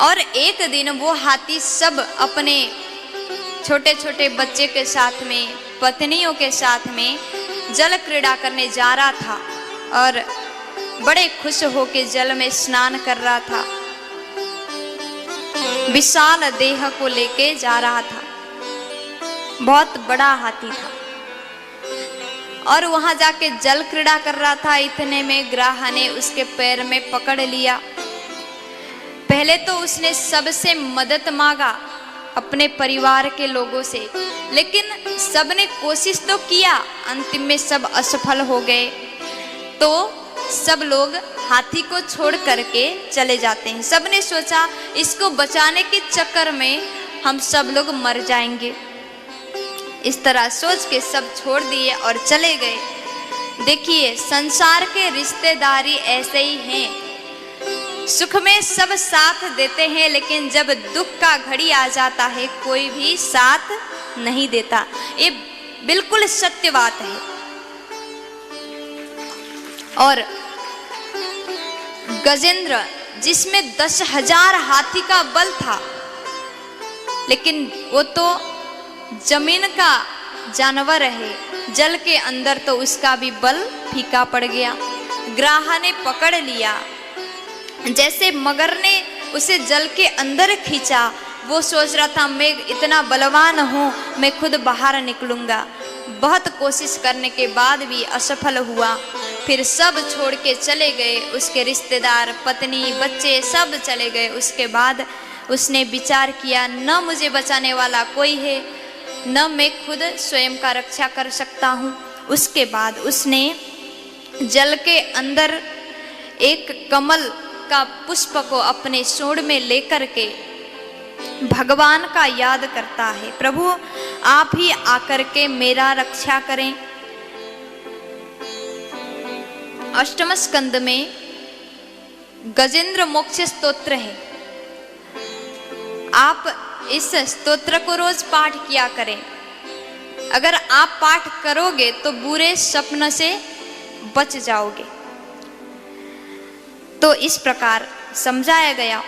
और एक दिन वो हाथी सब अपने छोटे छोटे बच्चे के साथ में, पत्नियों के साथ में जल क्रीड़ा करने जा रहा था और बड़े खुश होके जल में स्नान कर रहा था। विशाल देह को लेके जा रहा था, बहुत बड़ा हाथी था और वहां जाके जल क्रीड़ा कर रहा था। इतने में ग्राह ने उसके पैर में पकड़ लिया। पहले तो उसने सबसे मदद मांगा, अपने परिवार के लोगों से, लेकिन सबने कोशिश तो किया, अंतिम में सब असफल हो गए। तो सब लोग हाथी को छोड़ करके चले जाते हैं। सबने सोचा इसको बचाने के चक्कर में हम सब लोग मर जाएंगे। इस तरह सोच के सब छोड़ दिए और चले गए। देखिए, संसार के रिश्तेदारी ऐसे ही हैं। सुख में सब साथ देते हैं, लेकिन जब दुख का घड़ी आ जाता है कोई भी साथ नहीं देता। ये बिल्कुल सत्य बात है। और गजेंद्र, जिसमें 10,000 हाथी का बल था, लेकिन वो तो जमीन का जानवर है, जल के अंदर तो उसका भी बल फीका पड़ गया। ग्राह ने पकड़ लिया। जैसे मगर ने उसे जल के अंदर खींचा, वो सोच रहा था मैं इतना बलवान हूँ, मैं खुद बाहर निकलूंगा। बहुत कोशिश करने के बाद भी असफल हुआ। फिर सब छोड़ के चले गए, उसके रिश्तेदार, पत्नी, बच्चे सब चले गए। उसके बाद उसने विचार किया, न मुझे बचाने वाला कोई है, न मैं खुद स्वयं का रक्षा कर सकता हूँ। उसके बाद उसने जल के अंदर एक कमल का पुष्प को अपने सूंड में लेकर के भगवान का याद करता है, प्रभु आप ही आकर के मेरा रक्षा करें। अष्टम स्कंद में गजेंद्र मोक्ष स्तोत्र है। आप इस स्तोत्र को रोज पाठ किया करें। अगर आप पाठ करोगे तो बुरे स्वप्न से बच जाओगे। तो इस प्रकार समझाया गया।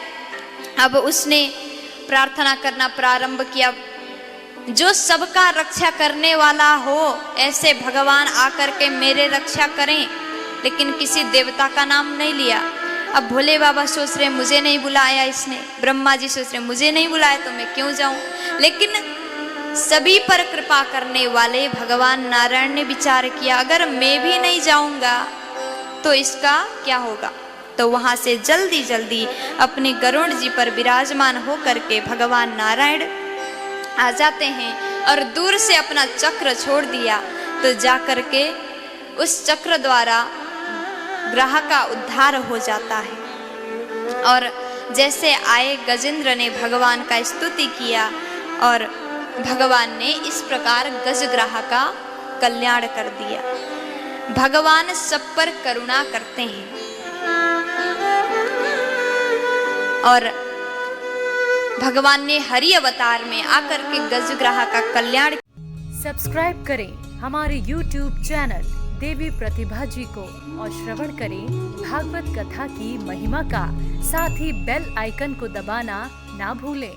अब उसने प्रार्थना करना प्रारंभ किया, जो सबका रक्षा करने वाला हो ऐसे भगवान आकर के मेरे रक्षा करें। लेकिन किसी देवता का नाम नहीं लिया। अब भोले बाबा सोच रहे मुझे नहीं बुलाया इसने, ब्रह्मा जी सोच रहे मुझे नहीं बुलाया तो मैं क्यों जाऊं। लेकिन सभी पर कृपा करने वाले भगवान नारायण ने विचार किया, अगर मैं भी नहीं जाऊंगा तो इसका क्या होगा। तो वहां से जल्दी जल्दी अपने गरुड़ जी पर विराजमान होकर के भगवान नारायण आ जाते हैं और दूर से अपना चक्र छोड़ दिया। तो जाकर के उस चक्र द्वारा ग्रह का उद्धार हो जाता है। और जैसे आए, गजेंद्र ने भगवान का स्तुति किया और भगवान ने इस प्रकार गजग्राह का कल्याण कर दिया। भगवान सब पर करुणा करते हैं और भगवान ने हरि अवतार में आकर के गजग्राह का कल्याण। सब्सक्राइब करें हमारे YouTube चैनल देवी प्रतिभा जी को और श्रवण करें भागवत कथा की महिमा का। साथ ही बेल आइकन को दबाना ना भूलें।